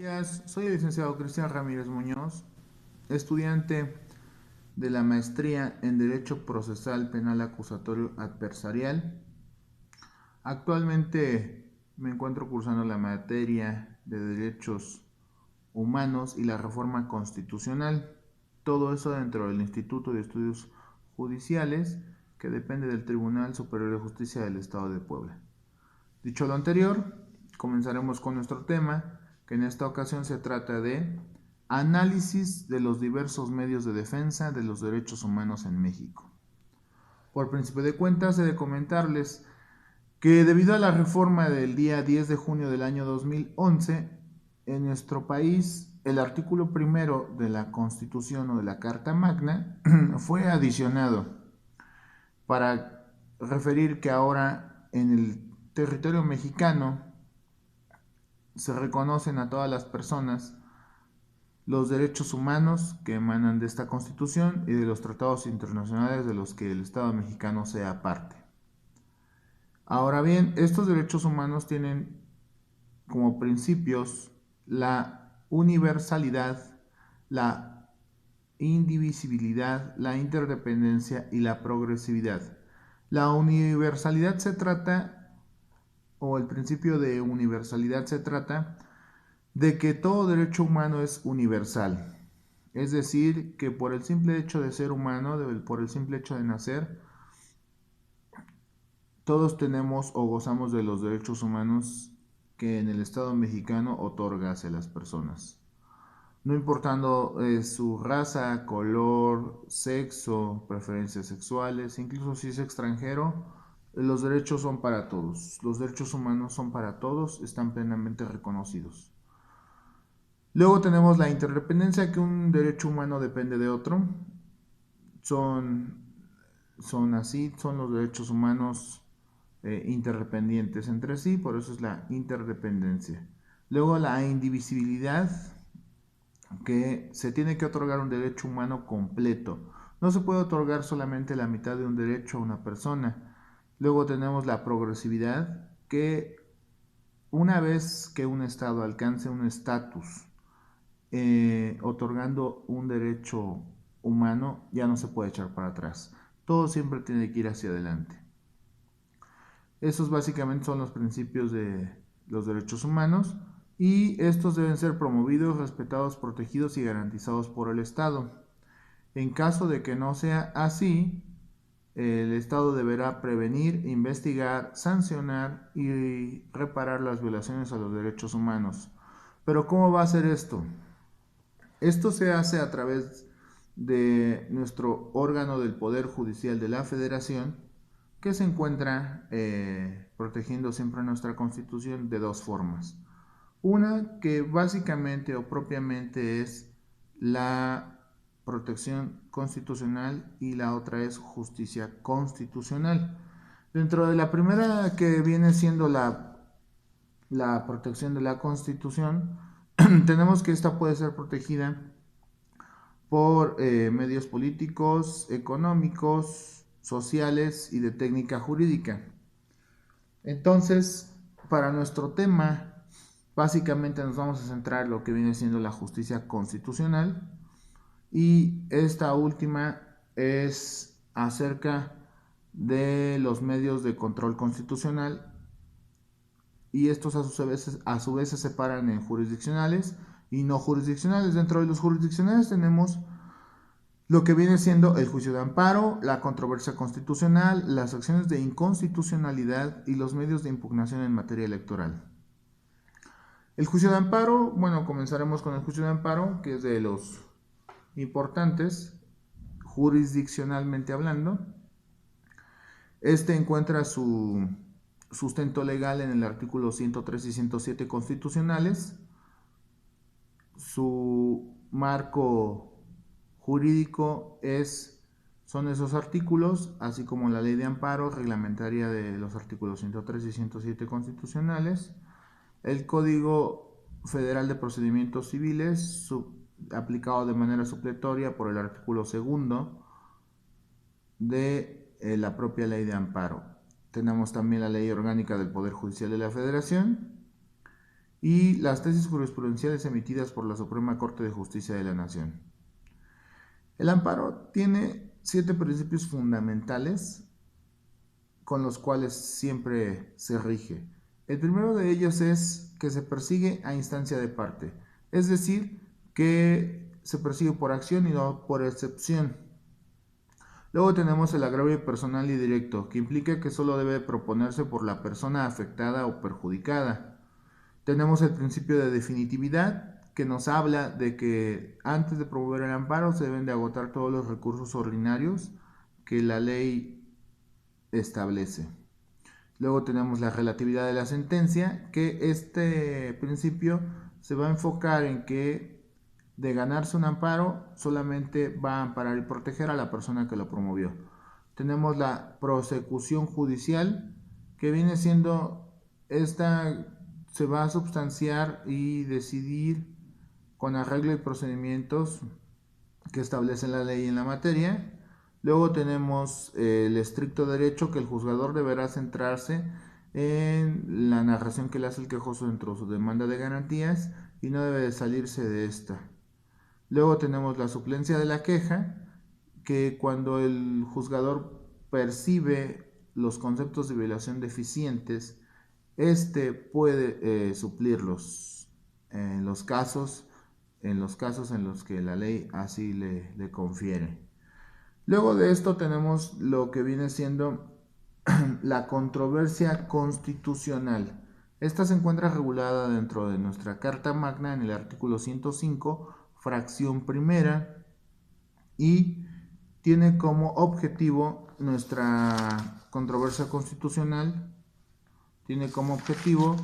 Días, soy el licenciado Cristian Ramírez Muñoz, estudiante de la maestría en Derecho Procesal Penal Acusatorio Adversarial. Actualmente me encuentro cursando la materia de Derechos Humanos y la Reforma Constitucional. Todo eso dentro del Instituto de Estudios Judiciales, que depende del Tribunal Superior de Justicia del Estado de Puebla. Dicho lo anterior, comenzaremos con nuestro tema, que en esta ocasión se trata de análisis de los diversos medios de defensa de los derechos humanos en México. Por principio de cuentas, he de comentarles que debido a la reforma del día 10 de junio del año 2011, en nuestro país el artículo primero de la Constitución o de la Carta Magna fue adicionado para referir que ahora en el territorio mexicano se reconocen a todas las personas los derechos humanos que emanan de esta Constitución y de los tratados internacionales de los que el Estado mexicano sea parte. Ahora bien, estos derechos humanos tienen como principios la universalidad, la indivisibilidad, la interdependencia y la progresividad. La universalidad se trata, o el principio de universalidad se trata de que todo derecho humano es universal. Es decir, que por el simple hecho de ser humano, por el simple hecho de nacer, todos tenemos o gozamos de los derechos humanos que en el Estado mexicano otorga hacia las personas. No importando su raza, color, sexo, preferencias sexuales, incluso si es extranjero, los derechos son para todos. Los derechos humanos son para todos, están plenamente reconocidos. Luego tenemos la interdependencia, que un derecho humano depende de otro. Son, son los derechos humanos interdependientes entre sí, por eso es la interdependencia. Luego la indivisibilidad, que se tiene que otorgar un derecho humano completo. No se puede otorgar solamente la mitad de un derecho a una persona. Luego tenemos la progresividad, que una vez que un Estado alcance un estatus otorgando un derecho humano, ya no se puede echar para atrás. Todo siempre tiene que ir hacia adelante. Esos básicamente son los principios de los derechos humanos y estos deben ser promovidos, respetados, protegidos y garantizados por el Estado. En caso de que no sea así, el Estado deberá prevenir, investigar, sancionar y reparar las violaciones a los derechos humanos. Pero ¿cómo va a ser esto? Esto se hace a través de nuestro órgano del Poder Judicial de la Federación, que se encuentra protegiendo siempre nuestra Constitución de dos formas. Una que básicamente o propiamente es la protección constitucional y la otra es justicia constitucional. Dentro de la primera, que viene siendo la protección de la Constitución, tenemos que esta puede ser protegida por medios políticos, económicos, sociales y de técnica jurídica. Entonces, para nuestro tema, básicamente nos vamos a centrar en lo que viene siendo la justicia constitucional, y esta última es acerca de los medios de control constitucional, y estos a su vez se separan en jurisdiccionales y no jurisdiccionales. Dentro de los jurisdiccionales tenemos lo que viene siendo el juicio de amparo, la controversia constitucional, las acciones de inconstitucionalidad y los medios de impugnación en materia electoral. El juicio de amparo, bueno, comenzaremos con el juicio de amparo, que es de los importantes, jurisdiccionalmente hablando. Este encuentra su sustento legal en el artículo 103 y 107 constitucionales. Su marco jurídico son esos artículos, así como la ley de amparo reglamentaria de los artículos 103 y 107 constitucionales, el Código Federal de Procedimientos Civiles, aplicado de manera supletoria por el artículo segundo de la propia ley de amparo. Tenemos también la Ley Orgánica del Poder Judicial de la Federación y las tesis jurisprudenciales emitidas por la Suprema Corte de Justicia de la Nación. El amparo tiene 7 principios fundamentales con los cuales siempre se rige. El primero de ellos es que se persigue a instancia de parte, es decir, que se persigue por acción y no por excepción. Luego tenemos el agravio personal y directo, que implica que solo debe proponerse por la persona afectada o perjudicada. Tenemos el principio de definitividad, que nos habla de que antes de promover el amparo se deben de agotar todos los recursos ordinarios que la ley establece. Luego tenemos la relatividad de la sentencia, que este principio se va a enfocar en que de ganarse un amparo solamente va a amparar y proteger a la persona que lo promovió. Tenemos la prosecución judicial, que viene siendo esta, se va a substanciar y decidir con arreglo y procedimientos que establece la ley en la materia. Luego tenemos el estricto derecho, que el juzgador deberá centrarse en la narración que le hace el quejoso dentro de su demanda de garantías y no debe de salirse de esta. Luego tenemos la suplencia de la queja, que cuando el juzgador percibe los conceptos de violación deficientes, este puede suplirlos en los casos en los que la ley así le confiere. Luego de esto tenemos lo que viene siendo la controversia constitucional. Esta se encuentra regulada dentro de nuestra Carta Magna en el artículo 105, fracción primera, y tiene como objetivo nuestra controversia constitucional, tiene como objetivo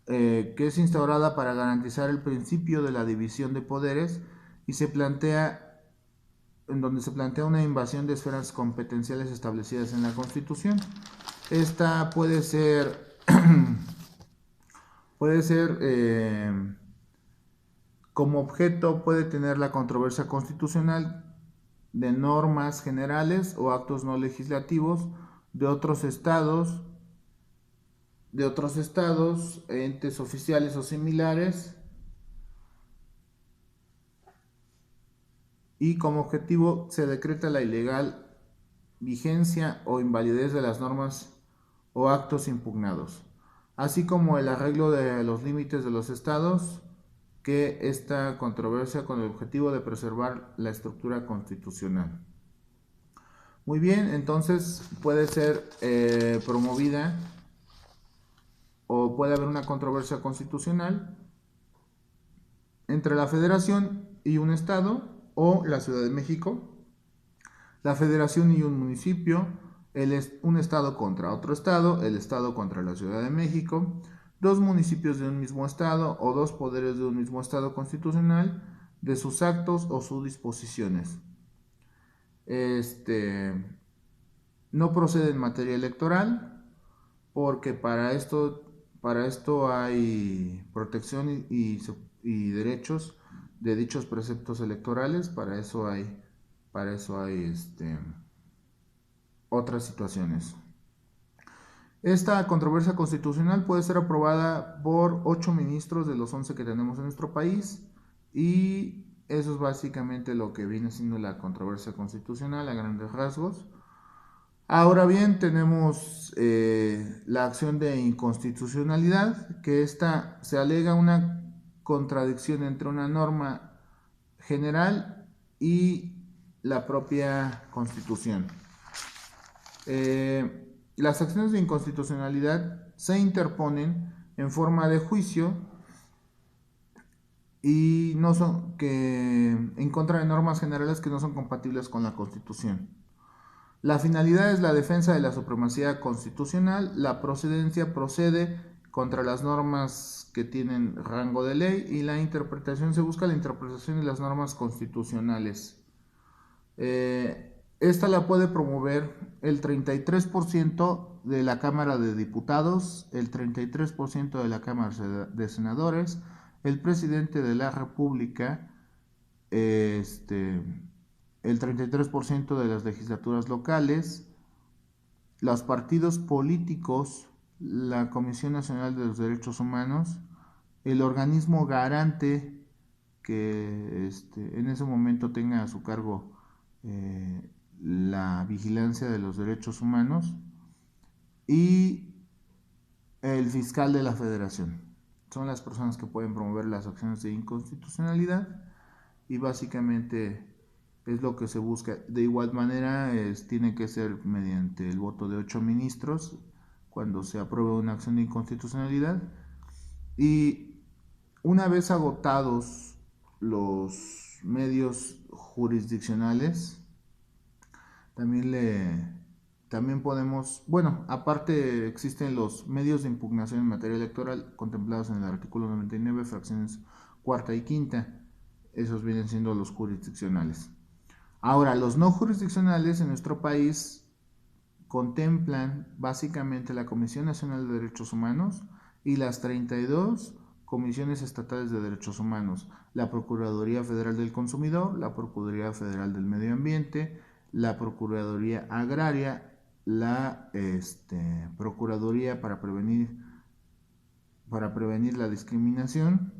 que es instaurada para garantizar el principio de la división de poderes y se plantea en donde se plantea una invasión de esferas competenciales establecidas en la Constitución. Esta puede ser como objeto puede tener la controversia constitucional de normas generales o actos no legislativos de otros estados, entes oficiales o similares, y como objetivo se decreta la ilegal vigencia o invalidez de las normas o actos impugnados, así como el arreglo de los límites de los estados, que esta controversia con el objetivo de preservar la estructura constitucional. Muy bien, entonces puede ser promovida o puede haber una controversia constitucional entre la Federación y un estado o la Ciudad de México, la Federación y un municipio, un estado contra otro estado, el estado contra la Ciudad de México, dos municipios de un mismo estado o dos poderes de un mismo estado constitucional, de sus actos o sus disposiciones. No procede en materia electoral, porque para esto hay protección y derechos de dichos preceptos electorales, para eso hay otras situaciones. Esta controversia constitucional puede ser aprobada por 8 ministros de los 11 que tenemos en nuestro país, y eso es básicamente lo que viene siendo la controversia constitucional a grandes rasgos. Ahora bien, tenemos la acción de inconstitucionalidad, que esta se alega una contradicción entre una norma general y la propia Constitución. Las acciones de inconstitucionalidad se interponen en forma de juicio y no son en contra de normas generales que no son compatibles con la Constitución. La finalidad es la defensa de la supremacía constitucional. La procedencia procede contra las normas que tienen rango de ley, y la interpretación se busca la interpretación de las normas constitucionales. Esta la puede promover el 33% de la Cámara de Diputados, el 33% de la Cámara de Senadores, el presidente de la República, el 33% de las legislaturas locales, los partidos políticos la Comisión Nacional de los Derechos Humanos, el organismo garante que en ese momento tenga a su cargo la vigilancia de los derechos humanos, y el fiscal de la Federación. Son las personas que pueden promover las acciones de inconstitucionalidad, y básicamente es lo que se busca. De igual manera, tiene que ser mediante el voto de 8 ministros cuando se apruebe una acción de inconstitucionalidad. Y una vez agotados los medios jurisdiccionales, también podemos, bueno, aparte existen los medios de impugnación en materia electoral contemplados en el artículo 99, fracciones cuarta y quinta. Esos vienen siendo los jurisdiccionales. Ahora, los no jurisdiccionales en nuestro país contemplan básicamente la Comisión Nacional de Derechos Humanos y las 32 comisiones estatales de derechos humanos: la Procuraduría Federal del Consumidor, la Procuraduría Federal del Medio Ambiente, la Procuraduría Agraria, la Procuraduría para prevenir la discriminación.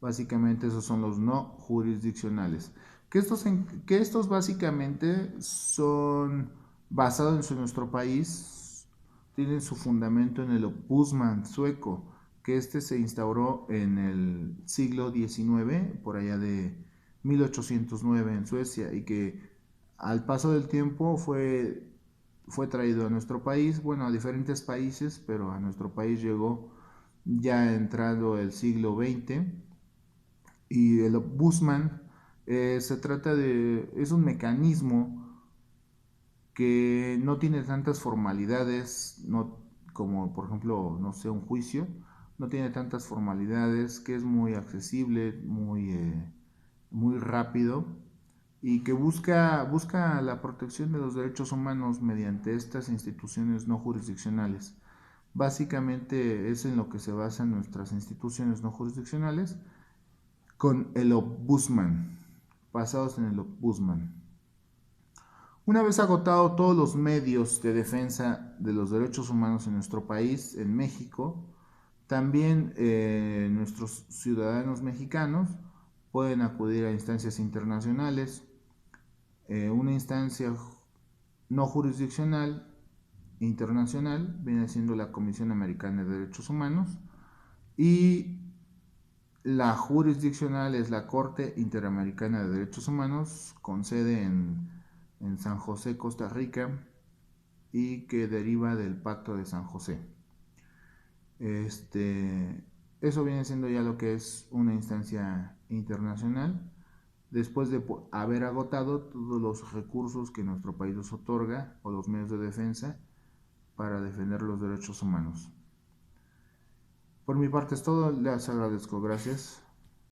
Básicamente esos son los no jurisdiccionales. Que estos básicamente son basados en nuestro país, tienen su fundamento en el Ombudsman sueco, que se instauró en el siglo XIX, por allá de 1809 en Suecia, y que al paso del tiempo fue traído a nuestro país, bueno, a diferentes países, pero a nuestro país llegó ya entrando el siglo XX. Y el Ombudsman es un mecanismo que no tiene tantas formalidades, no, como por ejemplo, no sé, un juicio. No tiene tantas formalidades, que es muy accesible, muy rápido, y que busca la protección de los derechos humanos mediante estas instituciones no jurisdiccionales. Básicamente es en lo que se basan nuestras instituciones no jurisdiccionales, con el Ombudsman, basados en el Ombudsman. Una vez agotado todos los medios de defensa de los derechos humanos en nuestro país, en México, también nuestros ciudadanos mexicanos pueden acudir a instancias internacionales. Una instancia no jurisdiccional internacional viene siendo la Comisión Americana de Derechos Humanos, y la jurisdiccional es la Corte Interamericana de Derechos Humanos, con sede en San José, Costa Rica, y que deriva del Pacto de San José. Eso viene siendo ya lo que es una instancia internacional, después de haber agotado todos los recursos que nuestro país nos otorga, o los medios de defensa para defender los derechos humanos. Por mi parte es todo, les agradezco, gracias.